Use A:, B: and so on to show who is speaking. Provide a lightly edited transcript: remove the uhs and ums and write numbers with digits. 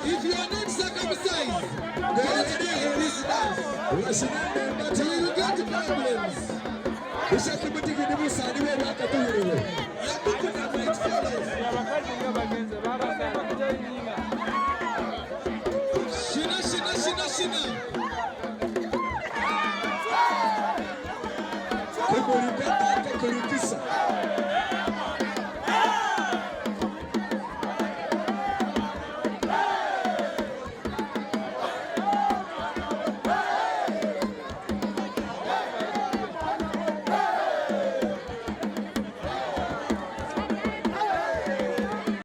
A: If you are not circumcised, don't do this dance. You will get problems. Shina shina shina.